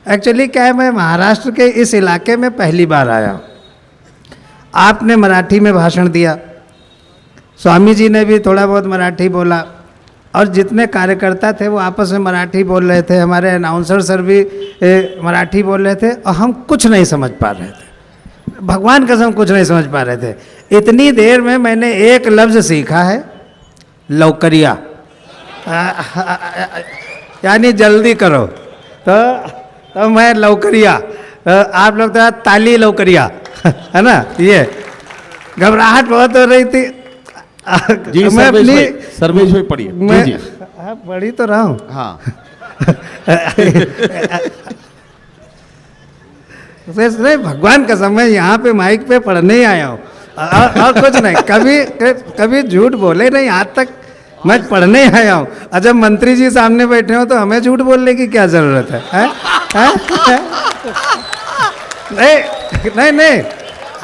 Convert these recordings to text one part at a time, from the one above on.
Actually क्या है, मैं महाराष्ट्र के इस इलाके में पहली बार आया हूँ। आपने मराठी में भाषण दिया, स्वामी जी ने भी थोड़ा बहुत मराठी बोला, और जितने कार्यकर्ता थे वो आपस में मराठी बोल रहे थे, हमारे अनाउंसर सर भी मराठी बोल रहे थे, और हम कुछ नहीं समझ पा रहे थे, भगवान कसम कुछ नहीं समझ पा रहे थे। इतनी देर में मैंने एक लफ्ज़ सीखा है, लौकरिया, यानी जल्दी करो। तो मैं लौकरिया, आप लोग तो ताली लौकरिया है ना। ये घबराहट बहुत हो रही थी जी। मैं अपनी सर्वेश भाई पढ़िए। मैं जी। पढ़ी तो रहा हूँ। हाँ नहीं, भगवान कसम मैं यहाँ पे माइक पे पढ़ने ही आया हूँ, और कुछ नहीं। कभी झूठ बोले नहीं आज तक, मैं पढ़ने ही आया हूँ। और जब मंत्री जी सामने बैठे हो तो हमें झूठ बोलने की क्या जरूरत है? नहीं नहीं,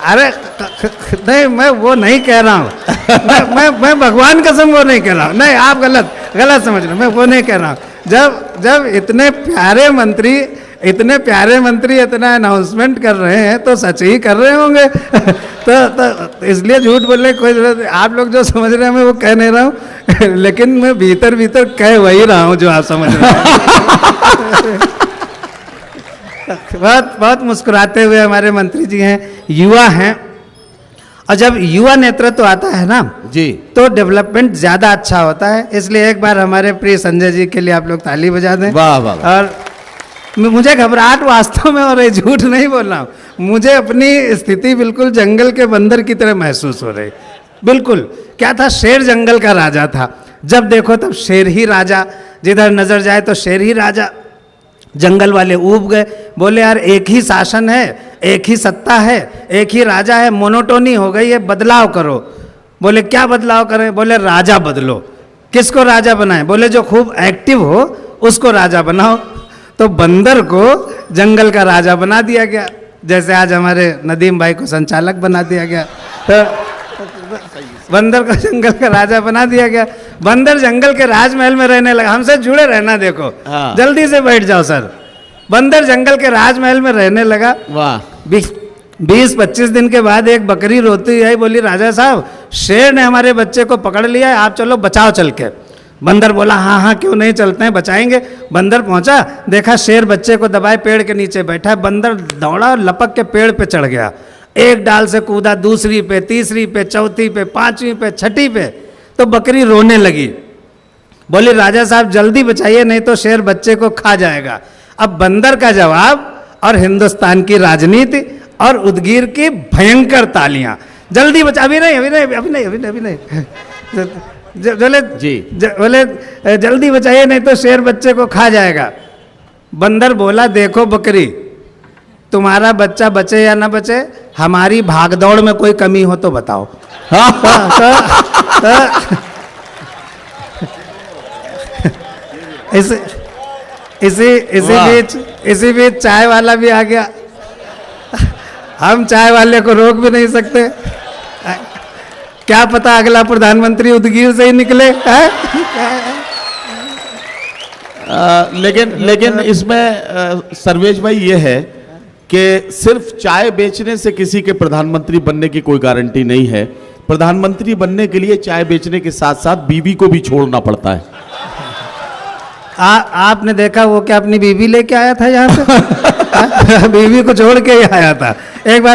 अरे नहीं, मैं वो नहीं कह रहा हूँ। मैं भगवान कसम वो नहीं कह रहा हूँ। नहीं, आप गलत समझ रहे हो, मैं वो नहीं कह रहा हूँ। जब इतने प्यारे मंत्री इतना अनाउंसमेंट कर रहे हैं तो सच ही कर रहे होंगे। तो इसलिए झूठ बोलने की कोई जरूरत नहीं। आप लोग जो समझ रहे हैं मैं वो कह नहीं रहा हूँ, लेकिन मैं भीतर कह वही रहा हूँ जो आप समझ रहे हैं। बहुत मुस्कुराते हुए हमारे मंत्री जी हैं, युवा हैं, और जब युवा नेतृत्व आता है ना जी, तो डेवलपमेंट ज़्यादा अच्छा होता है। इसलिए एक बार हमारे प्रिय संजय जी के लिए आप लोग ताली बजा दें। वाह वाह। और मुझे घबराहट वास्तव में हो रही, झूठ नहीं बोल रहा हूँ, मुझे अपनी स्थिति बिल्कुल जंगल के बंदर की तरह महसूस हो रही। बिल्कुल क्या था, शेर जंगल का राजा था, जब देखो तब शेर ही राजा, जिधर नजर जाए तो शेर ही राजा। जंगल वाले ऊब गए, बोले यार एक ही शासन है, एक ही सत्ता है, एक ही राजा है, मोनोटोनी हो गई है, बदलाव करो। बोले क्या बदलाव करें? बोले राजा बदलो। किसको राजा बनाएं? बोले जो खूब एक्टिव हो उसको राजा बनाओ। तो बंदर को जंगल का राजा बना दिया गया, जैसे आज हमारे नदीम भाई को संचालक बना दिया गया। तो बंदर को जंगल का राजा बना दिया गया। बंदर जंगल के राजमहल में रहने लगा। हमसे जुड़े रहना, देखो हाँ। जल्दी से बैठ जाओ सर। बंदर जंगल के राजमहल में रहने लगा। वाह। 20-25 दिन के बाद एक बकरी रोती आई, बोली राजा साहब शेर ने हमारे बच्चे को पकड़ लिया है, आप चलो बचाओ चल के। बंदर बोला हाँ हाँ क्यों नहीं, चलते हैं बचाएंगे। बंदर पहुंचा, देखा शेर बच्चे को दबाए पेड़ के नीचे बैठा है। बंदर दौड़ा, लपक के पेड़ पे चढ़ गया, एक डाल से कूदा, दूसरी पे, तीसरी पे, चौथी पे, पांचवी पे, छठी पे। तो बकरी रोने लगी, बोली राजा साहब जल्दी बचाइए नहीं तो शेर बच्चे को खा जाएगा। अब बंदर का जवाब और हिंदुस्तान की राजनीति और उदगीर की भयंकर तालियां, जल्दी बचा, अभी नहीं बोले जल्दी बचाइए नहीं तो शेर बच्चे को खा जाएगा। बंदर बोला देखो बकरी, तुम्हारा बच्चा बचे या ना बचे, हमारी भागदौड़ में कोई कमी हो तो बताओ। इसी बीच चाय वाला भी आ गया। हम चाय वाले को रोक भी नहीं सकते, क्या पता अगला प्रधानमंत्री उदगीर से ही निकले। लेकिन इसमें सर्वेश भाई ये है कि सिर्फ चाय बेचने से किसी के प्रधानमंत्री बनने की कोई गारंटी नहीं है। प्रधानमंत्री बनने के लिए चाय बेचने के साथ साथ बीवी को भी छोड़ना पड़ता है। आपने देखा वो क्या अपनी बीवी लेके आया था यहाँ पे? बीवी को छोड़ के ही आया था एक बार।